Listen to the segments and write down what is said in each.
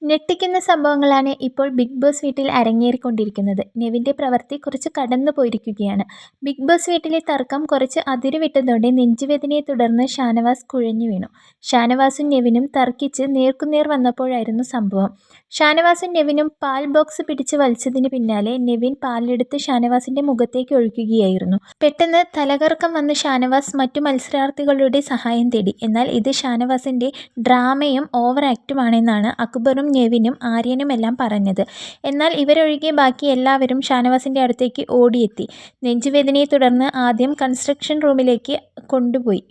ഞെട്ടിക്കുന്ന സംഭവങ്ങളാണ് ഇപ്പോൾ ബിഗ് ബോസ് വീട്ടിൽ അരങ്ങേറിക്കൊണ്ടിരിക്കുന്നത്. നെവിൻ്റെ പ്രവൃത്തി കുറച്ച് കടന്നു പോയിരിക്കുകയാണ്. ബിഗ് ബോസ് വീട്ടിലെ തർക്കം കുറച്ച് അതിരുവിട്ടതോടെ നെഞ്ചുവേദനയെ തുടർന്ന് ഷാനവാസ് കുഴഞ്ഞു വീണു. ഷാനവാസും നെവിനും തർക്കിച്ച് നേർക്കുനേർ വന്നപ്പോഴായിരുന്നു സംഭവം. ഷാനവാസും നെവിനും പാൽ ബോക്സ് പിടിച്ച് വലിച്ചതിന് പിന്നാലെ നെവിൻ പാലെടുത്ത് ഷാനവാസിന്റെ മുഖത്തേക്ക് ഒഴിക്കുകയായിരുന്നു. പെട്ടെന്ന് തലകറക്കം വന്ന് ഷാനവാസ് മറ്റു മത്സരാർത്ഥികളുടെ സഹായം തേടി. എന്നാൽ ഇത് ഷാനവാസിന്റെ ഡ്രാമയും ഓവർ ആക്ടുമാണെന്നാണ് അക്ബറും നെവിനും ആര്യനുമെല്ലാം പറഞ്ഞത്. എന്നാൽ ഇവരൊഴികെ ബാക്കി എല്ലാവരും ഷാനവാസിന്റെ അടുത്തേക്ക് ഓടിയെത്തി. നെഞ്ചുവേദനയെ തുടർന്ന് ആദ്യം കൺസ്ട്രക്ഷൻ റൂമിലേക്ക് കൊണ്ടുപോയി.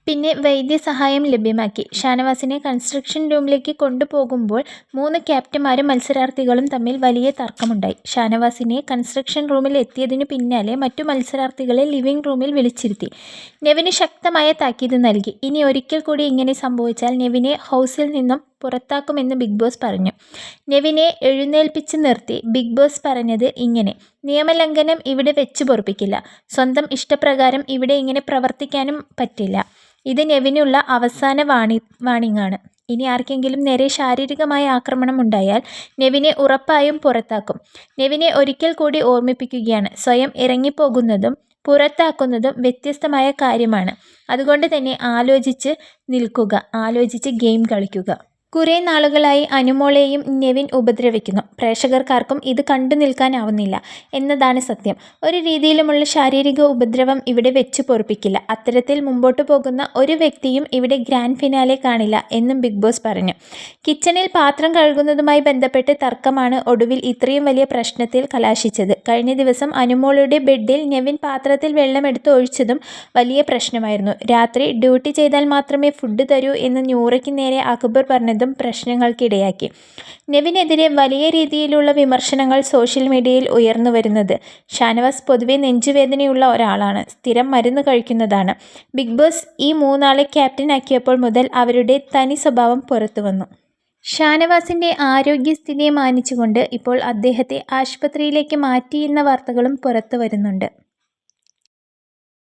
പിന്നെ വൈദ്യസഹായം ലഭ്യമാക്കി. ഷാനവാസിനെ കൺസ്ട്രക്ഷൻ റൂമിലേക്ക് കൊണ്ടുപോകുമ്പോൾ 3 ക്യാപ്റ്റന്മാരും മത്സരാർത്ഥികളും തമ്മിൽ വലിയ തർക്കമുണ്ടായി. ഷാനവാസിനെ കൺസ്ട്രക്ഷൻ റൂമിൽ എത്തിയതിനു പിന്നാലെ മറ്റു മത്സരാർത്ഥികളെ ലിവിംഗ് റൂമിൽ വിളിച്ചിരുത്തി. നെവിന് ശക്തമായ താക്കീത് നൽകി. ഇനി ഒരിക്കൽ കൂടി ഇങ്ങനെ സംഭവിച്ചാൽ നെവിനെ ഹൗസിൽ നിന്നും പുറത്താക്കുമെന്ന് ബിഗ് ബോസ് പറഞ്ഞു. നെവിനെ എഴുന്നേൽപ്പിച്ച് നിർത്തി ബിഗ് ബോസ് പറഞ്ഞത് ഇങ്ങനെ: നിയമലംഘനം ഇവിടെ വെച്ച് പൊറുപ്പിക്കില്ല. സ്വന്തം ഇഷ്ടപ്രകാരം ഇവിടെ ഇങ്ങനെ പ്രവർത്തിക്കാനും പറ്റില്ല. ഇത് നെവിനുള്ള അവസാന വാണിംഗാണ്. ഇനി ആർക്കെങ്കിലും നേരെ ശാരീരികമായ ആക്രമണം ഉണ്ടായാൽ നെവിനെ ഉറപ്പായും പുറത്താക്കും. നെവിനെ ഒരിക്കൽ കൂടി ഓർമ്മിപ്പിക്കുകയാണ്, സ്വയം ഇറങ്ങിപ്പോകുന്നതും പുറത്താക്കുന്നതും വ്യത്യസ്തമായ കാര്യമാണ്. അതുകൊണ്ട് തന്നെ ആലോചിച്ച് നിൽക്കുക, ആലോചിച്ച് ഗെയിം കളിക്കുക. കുറേ നാളുകളായി അനുമോളെയും നെവിൻ ഉപദ്രവിക്കുന്നു. പ്രേക്ഷകർക്കാർക്കും ഇത് കണ്ടു നിൽക്കാനാവുന്നില്ല എന്നതാണ് സത്യം. ഒരു രീതിയിലുമുള്ള ശാരീരിക ഉപദ്രവം ഇവിടെ വെച്ച് പൊറുപ്പിക്കില്ല. അത്തരത്തിൽ മുമ്പോട്ട് പോകുന്ന ഒരു വ്യക്തിയും ഇവിടെ ഗ്രാൻഡ് ഫിനാലെ കാണില്ല എന്നും ബിഗ് ബോസ് പറഞ്ഞു. കിച്ചണിൽ പാത്രം കഴുകുന്നതുമായി ബന്ധപ്പെട്ട് തർക്കമാണ് ഒടുവിൽ ഇത്രയും വലിയ പ്രശ്നത്തിൽ കലാശിച്ചത്. കഴിഞ്ഞ ദിവസം അനുമോളുടെ ബെഡിൽ നെവിൻ പാത്രത്തിൽ വെള്ളമെടുത്ത് ഒഴിച്ചതും വലിയ പ്രശ്നമായിരുന്നു. രാത്രി ഡ്യൂട്ടി ചെയ്താൽ മാത്രമേ ഫുഡ് തരൂ എന്ന് നൂറയ്ക്ക് നേരെ അക്ബർ പറഞ്ഞതും പ്രശ്നങ്ങൾക്കിടയാക്കി. നെവിനെതിരെ വലിയ രീതിയിലുള്ള വിമർശനങ്ങൾ സോഷ്യൽ മീഡിയയിൽ ഉയർന്നു വരുന്നത്. ഷാനവാസ് പൊതുവെ നെഞ്ചുവേദനയുള്ള ഒരാളാണ്, സ്ഥിരം മരുന്ന് കഴിക്കുന്നതാണ്. ബിഗ് ബോസ് ഈ 3 ആളെ ക്യാപ്റ്റൻ ആക്കിയപ്പോൾ മുതൽ അവരുടെ തനി സ്വഭാവം പുറത്തു വന്നു. ഷാനവാസിന്റെ ആരോഗ്യസ്ഥിതിയെ മാനിച്ചുകൊണ്ട് ഇപ്പോൾ അദ്ദേഹത്തെ ആശുപത്രിയിലേക്ക് മാറ്റിയെന്ന വാർത്തകളും പുറത്തു വരുന്നുണ്ട്.